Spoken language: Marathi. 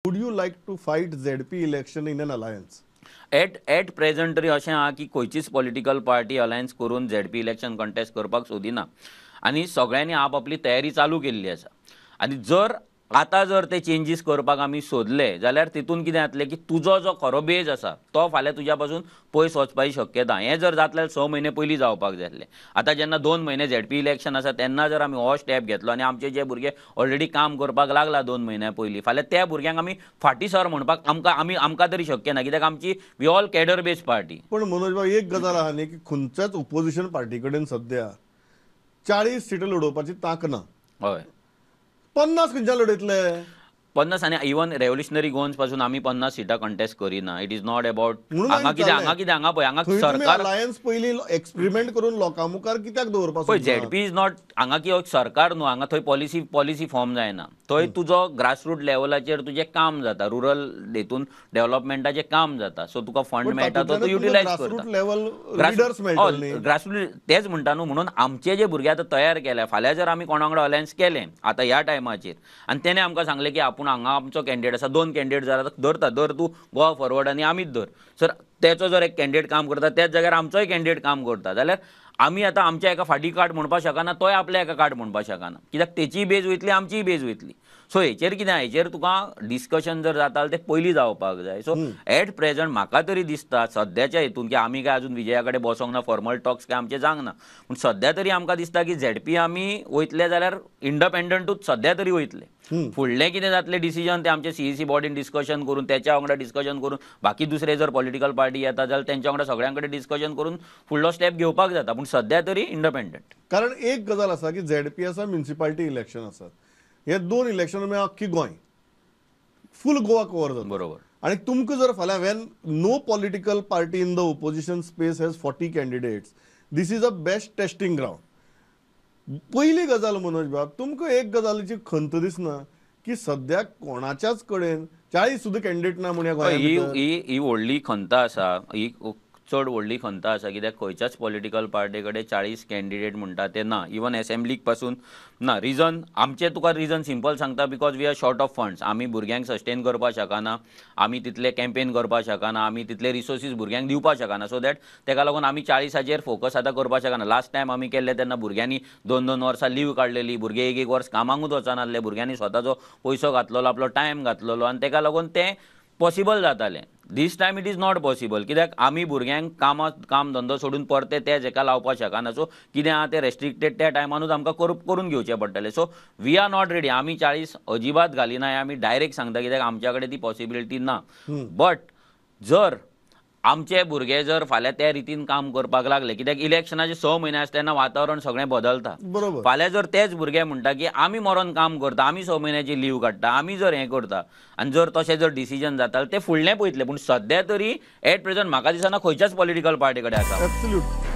Would you like to fight ZP election in an alliance? At present तरी अशें आहा की खंयचीच पॉलिटिकल पार्टी अलायन्स करून ZP इलेक्शन कंटेस्ट करपाक सोदिना आनी सगळ्यांनी आपली तयारी चालू केल्ली आसा. आनी जर आतां जर ते चेंजीस करपाक आमी सोदले जाल्यार तितून कितें जातलें की तुजो जो खरो बेज आसा तो फाल्यां तुज्या पासून पयस वचपाची शक्यता. हें जर जातल्यार 6 म्हयने पयलीं जावपाक जाय आसलें. आतां जेन्ना 2 म्हयने ZP इलेक्शन आसा तेन्ना जर आमी हो स्टेप घेतलो आनी आमचे जे भुरगे ऑलरेडी काम करपाक लागला 2 म्हयन्या पयलीं फाल्यां त्या भुरग्यांक आमी फाटीं सर म्हणपाक आमकां तरी शक्य ना, कित्याक आमची we all cadre based party. पण मनोज भाई एक गजाल आहा न्ही की खंयच्याच ओपोजिशन पार्टी कडेन सध्या 40 सीटां लडोवपाची तांक ना. हय 50 खंयच्या लडयतले? 50 आनी इवन रेव्होल्युशनरी गोन्स पासून आमी 50 सीटां कंटेस्ट करिना. इट इज नॉट अबाउट हांगा पळय हांगा सरकार अलायन्स पयलीं एक्सपेरिमेंट करून लोकां मुखार कित्याक दवरपाक पळय ZP इज नॉट हांगा की सरकार न्हू, हांगा थंय पॉलिसी फॉर्म जायना. थंय तुजो ग्रासरूट लेवलाचेर तुजें काम जाता, रुरल हेतून डेव्हलपमेंटाचें काम जाता. सो तुका फंड मेळटा तो तूं युटिलायज करता. ग्रासरूट तेच म्हणटा न्हू, म्हणून आमचे जे भुरगे आतां तयार केल्या फाल्यां जर आमी कोणा वांगडा अलायन्स केलें आतां ह्या टायमाचेर आनी तेणें आमकां सांगलें की आपूण हांगा आमचो कॅन्डिडेट आसा, 2 कॅन्डिडेट जर धर तूं गोवा फॉरवर्ड आनी आमीच धर. सर तेचो जर एक कॅन्डिडेट काम करता त्याच जाग्यार आमचोय कॅन्डिडेट काम करता जाल्यार आमी आतां आमच्या एका फाटीं काट म्हणपाक शकना, तोय आपल्या एका काट म्हणपाक शकना, कित्याक तेचीय बेज वयतली आमचीय बेज वयतली. सो हेचेर कितें हेचेर तुका डिस्कशन जर जाता जाल्यार तें पयलीं जावपाक जाय. सो एट प्रेझेंट म्हाका तरी दिसता सद्याच्या हितून की आमी काय अजून विजया कडेन बसोंक ना, फॉर्मल टॉक्स काय आमचे जावंक ना, पूण सद्या तरी आमकां दिसता की ZP आमी वयतले जाल्यार इंडिपेंडंटूच सद्या तरी वयतले. फुडलें कितें जातलें डिसिजन तें आमचे CEC बॉडीन डिस्कशन करून त्याच्या वांगडा डिस्कशन करून बाकी दुसरे जर पॉलिटिकल पार्टी येता जाल्यार तेंच्या वांगडा सगळ्यां कडेन डिस्कशन करून फुडलो स्टेप घेवपाक जाता, पूण सद्या तरी इंडिपेंडंट. कारण एक गजाल आसा की ZP आसा, म्युनिसिपालिटी इलेक्शन आसा, हे 2 इलेक्शन म्हणजे अख्खी गोंय फूल गोवा कवर जाता. बरोबर. आणि तुमकां जर फाल्यां when no political party in the opposition space has 40 candidates, this is a best testing ground. पहिली गजाल मनोज बाब, तुमकां एक गजालीची खंत दिसना की सद्या कोणाच्याच कडेन 40 सुद्दां कॅन्डिडेट ना म्हणून गोंयांत? ही व्हडली खंत आसा, ही चड व्हडली खंत आसा, कित्याक खंयच्याच पॉलिटिकल पार्टी कडेन 40 कॅन्डिडेट म्हणटा ते ना. इवन असेंब्लीक पासून ना. रिजन आमचे तुका रिजन सिंपल सांगता, because we are short of funds. आमी भुरग्यांक सस्टेन करपाक शकना, आमी तितले कॅम्पेन करपाक शकना, आमी तितले रिसोर्सीस भुरग्यांक दिवपाक शकना. सो दॅट तेका लागून आमी 40चेर फोकस आतां करपाक शकना. लास्ट टायम आमी केल्ले तेन्ना भुरग्यांनी 2-2 वर्सां लीव काडलेली, भुरगे 1-1 वर्स कामाकूच वचनासले, भुरग्यांनी स्वताचो पयसो घातलेलो, आपलो टायम घातलेलो आनी तेका लागून तें पॉसिबल जातालें. This time it is not possible, कित्याक आमी भुरग्यांक काम धंदो सोडून परते तेच हेका लावपाक शकना. सो कितें आहा तें रेस्ट्रिक्टेड त्या टायमानूच आमकां करून घेवचें पडटलें. So we are not ready. आमी 40 अजिबात घालिना, आमी डायरेक्ट सांगता, कित्याक आमच्या कडेन ती पॉसिबिलिटी ना. बट जर आमचे भुरगे जर फाल्यां त्या रितीन काम करपाक लागले, कित्याक इलेक्शनाचे 6 म्हयने आसता तेन्ना वातावरण सगळें बदलता. बरोबर. फाल्यां जर तेच भुरगे म्हणटा की आमी मरोन काम करता, आमी 6 म्हयन्याची लीव काडटा, आमी जर हें करता आनी जर तशें जर डिसिजन जाता ते फुडलें पळयतले. पूण सद्या तरी एट प्रेझेंट म्हाका दिसना खंयच्याच पॉलिटिकल पार्टी कडेन आसा. एब्सोल्यूट.